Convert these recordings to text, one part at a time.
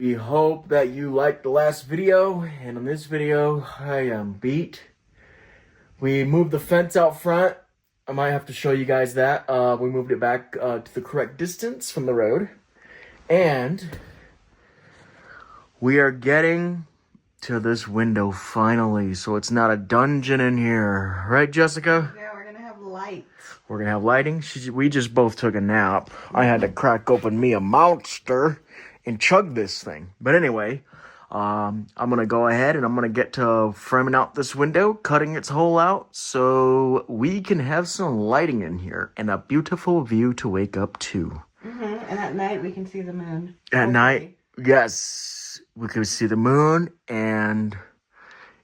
We hope that you liked the last video, and in this video, I am beat. We moved the fence out front. I might have to show you guys that. We moved it back to the correct distance from the road. And we are getting to this window finally, so it's not a dungeon in here. Right, Jessica? Yeah, we're gonna have lights. We're gonna have lighting. We just both took a nap. I had to crack open me a monster and chug this thing. But anyway, I'm gonna go ahead and I'm gonna get to framing out this window, cutting its hole out, so we can have some lighting in here and a beautiful view to wake up to. And at night we can see the moon. At night, yes, we can see the moon, and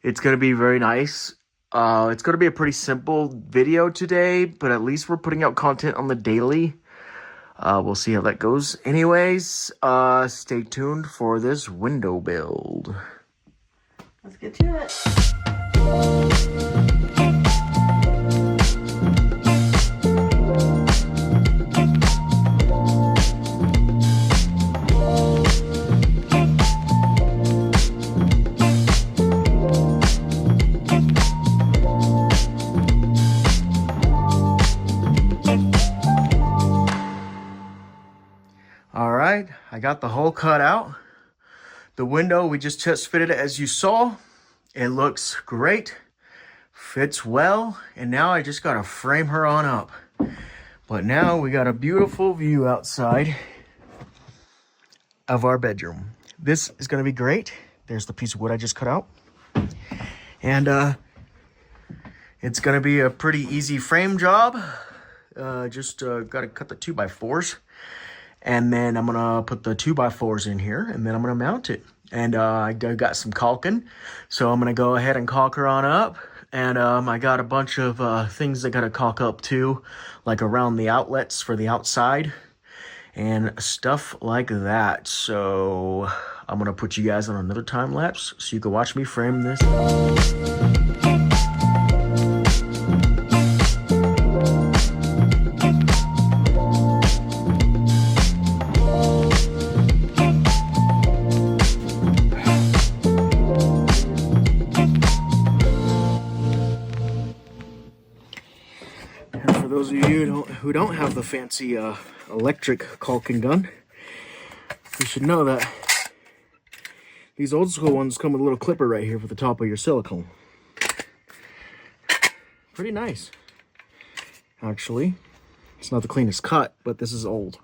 it's gonna be very nice. It's gonna be a pretty simple video today, but at least we're putting out content on the daily. We'll see how that goes. Anyways, stay tuned for this window build. Let's get to it. Alright, I got the hole cut out. The window, we just test fitted it as you saw. It looks great, fits well, and now I just gotta frame her on up. But now we got a beautiful view outside of our bedroom. This is gonna be great. There's the piece of wood I just cut out. And it's gonna be a pretty easy frame job. Just gotta cut the 2x4s. And then I'm gonna put the 2x4s in here, and then I'm gonna mount it. And I got some caulking, so I'm gonna go ahead and caulk her on up. And I got a bunch of things I gotta caulk up too, like around the outlets for the outside and stuff like that. So I'm gonna put you guys on another time lapse so you can watch me frame this. For those of you who don't have the fancy electric caulking gun, you should know that these old school ones come with a little clipper right here for the top of your silicone. Pretty nice. Actually, it's not the cleanest cut, but this is old.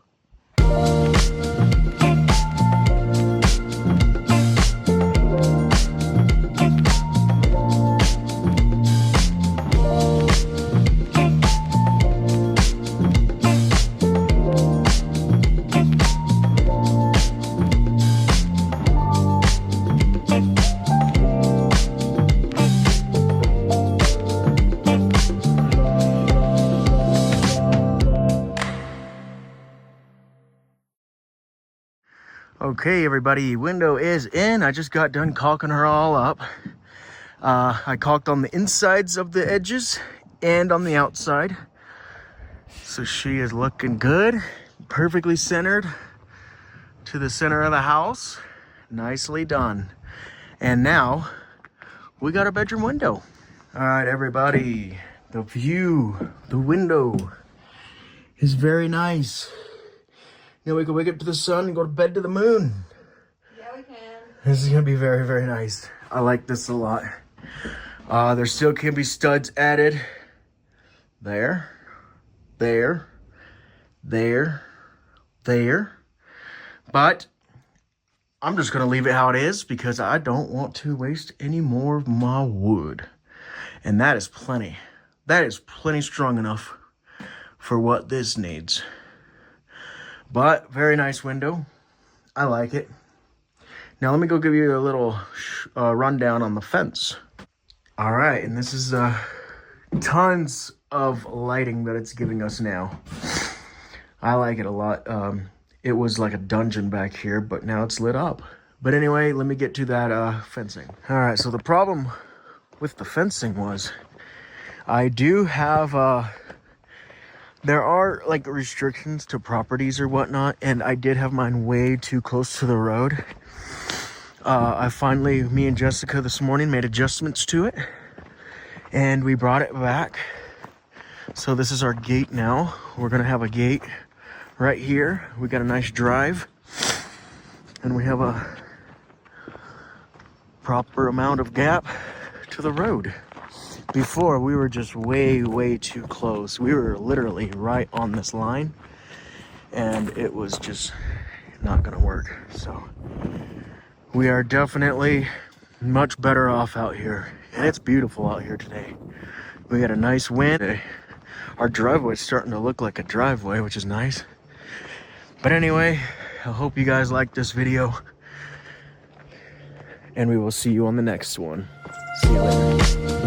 Okay, everybody, window is in. I just got done caulking her all up. I caulked on the insides of the edges and on the outside. So she is looking good, perfectly centered to the center of the house. Nicely done. And now we got a bedroom window. All right, everybody, the view, the window is very nice. Now we can wake up to the sun and go to bed to the moon. Yeah, we can. This is gonna be very, very nice. I like this a lot. There still can be studs added. There, there, there, there. But I'm just gonna leave it how it is because I don't want to waste any more of my wood. And that is plenty. That is plenty strong enough for what this needs. But very nice window. I like it. Now let me go give you a little rundown on the fence. All right, and this is tons of lighting that it's giving us now. I like it a lot. It was like a dungeon back here, but now it's lit up. But anyway, let me get to that fencing. All right, so the problem with the fencing was I do have there are like restrictions to properties or whatnot, and I did have mine way too close to the road. me and Jessica this morning made adjustments to it, and we brought it back. So this is our gate now. We're gonna have a gate right here. We got a nice drive, and we have a proper amount of gap to the road. Before, we were just way too close. We were literally right on this line, and it was just not gonna work. So we are definitely much better off out here, and it's beautiful out here today. We got a nice wind. Our driveway's starting to look like a driveway, which is nice. But anyway, I hope you guys liked this video, and we will see you on the next one. See you later.